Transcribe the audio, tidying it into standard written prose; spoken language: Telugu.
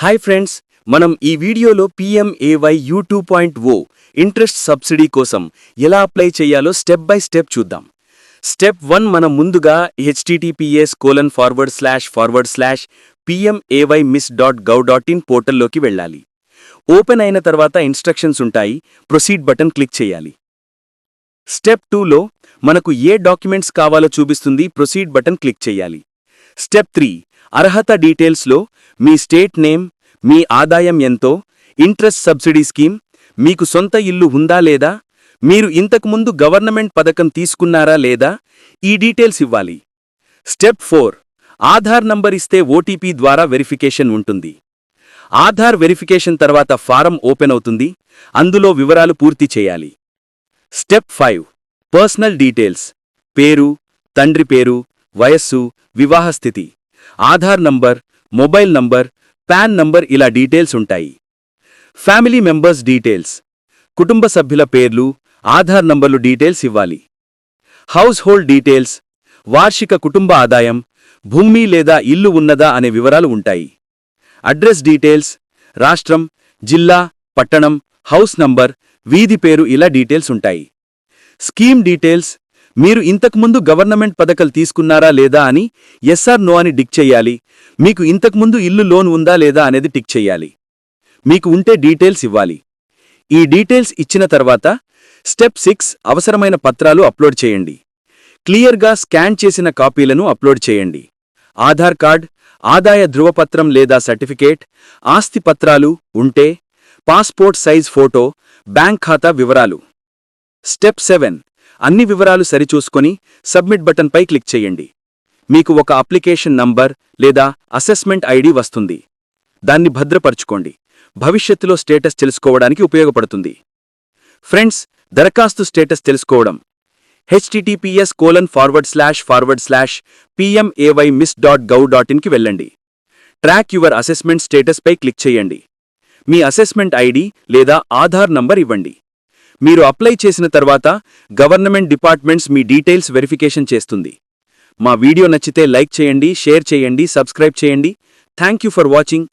హాయ్ ఫ్రెండ్స్, మనం ఈ వీడియోలో PMAY U2.0 ఇంట్రెస్ట్ సబ్సిడీ కోసం ఎలా అప్లై చేయాలో స్టెప్ బై స్టెప్ చూద్దాం. స్టెప్ 1 మనం ముందుగా https://pmaymys.gov.in పోర్టల్లోకి వెళ్ళాలి. ఓపెన్ అయిన తర్వాత ఇన్స్ట్రక్షన్స్ ఉంటాయి, ప్రొసీడ్ బటన్ క్లిక్ చేయాలి. స్టెప్ 2లో మనకు ఏ డాక్యుమెంట్స్ కావాలో చూపిస్తుంది, ప్రొసీడ్ బటన్ క్లిక్ చేయాలి. స్టెప్ 3 అర్హత డీటెయిల్స్లో మీ స్టేట్ నేమ్, మీ ఆదాయం ఎంతో, ఇంట్రెస్ట్ సబ్సిడీ స్కీమ్, మీకు సొంత ఇల్లు ఉందా లేదా, మీరు ఇంతకుముందు గవర్నమెంట్ పథకం తీసుకున్నారా లేదా, ఈ డీటెయిల్స్ ఇవ్వాలి. స్టెప్ 4 ఆధార్ నంబర్ ఇస్తే ఓటీపీ ద్వారా వెరిఫికేషన్ ఉంటుంది. ఆధార్ వెరిఫికేషన్ తర్వాత ఫారం ఓపెన్ అవుతుంది, అందులో వివరాలు పూర్తి చేయాలి. స్టెప్ 5 పర్సనల్ డీటెయిల్స్, పేరు, తండ్రి పేరు, వయస్సు, వివాహ స్థితి, Aadhaar number, mobile number, pan number ఇలా డీటెయిల్స్ ఉంటాయి. ఫ్యామిలీ మెంబర్స్ డీటెయిల్స్, కుటుంబ సభ్యుల పేర్లు, ఆధార్ నంబర్లు డీటెయిల్స్ ఇవ్వాలి. హౌస్ హోల్డ్ డీటెయిల్స్, వార్షిక కుటుంబ ఆదాయం, భూమి లేదా ఇల్లు ఉన్నదా అనే వివరాలు ఉంటాయి. అడ్రస్ డీటెయిల్స్, రాష్ట్రం, జిల్లా, పట్టణం, హౌస్ నంబర్, వీధి పేరు ఇలా డీటెయిల్స్ ఉంటాయి. స్కీమ్ డీటెయిల్స్, మీరు ఇంతకుముందు గవర్నమెంట్ పథకాలు తీసుకున్నారా లేదా అని ఎస్ ఆర్ నో అని టిక్ చెయ్యాలి. మీకు ఇంతకుముందు ఇల్లు లోన్ ఉందా లేదా అనేది టిక్ చెయ్యాలి. మీకు ఉంటే డీటెయిల్స్ ఇవ్వాలి. ఈ డీటెయిల్స్ ఇచ్చిన తర్వాత స్టెప్ 6 అవసరమైన పత్రాలు అప్లోడ్ చేయండి. క్లియర్గా స్కాన్ చేసిన కాపీలను అప్లోడ్ చేయండి. ఆధార్ కార్డ్, ఆదాయ ధృవపత్రం లేదా సర్టిఫికేట్, ఆస్తి పత్రాలు ఉంటే, పాస్పోర్ట్ సైజ్ ఫోటో, బ్యాంక్ ఖాతా వివరాలు. స్టెప్ 7 అన్ని వివరాలు సరిచూసుకొని సబ్మిట్ బటన్పై క్లిక్ చేయండి. మీకు ఒక అప్లికేషన్ నంబర్ లేదా అసెస్మెంట్ ఐడి వస్తుంది. దాన్ని భద్రపరచుకోండి, భవిష్యత్తులో స్టేటస్ తెలుసుకోవడానికి ఉపయోగపడుతుంది. ఫ్రెండ్స్, దరఖాస్తు స్టేటస్ తెలుసుకోవడం https://pmaymys.gov.in కి వెళ్ళండి. ట్రాక్ యువర్ అసెస్మెంట్ స్టేటస్ పై క్లిక్ చేయండి. మీ అసెస్మెంట్ ఐడి లేదా ఆధార్ నంబర్ ఇవ్వండి. మీరు అప్లై చేసిన తర్వాత గవర్నమెంట్ డిపార్ట్మెంట్స్ మీ డీటెయిల్స్ వెరిఫికేషన్ చేస్తుంది. మా వీడియో నచ్చితే లైక్ చేయండి, షేర్ చేయండి, సబ్స్క్రైబ్ చేయండి. Thank you for watching.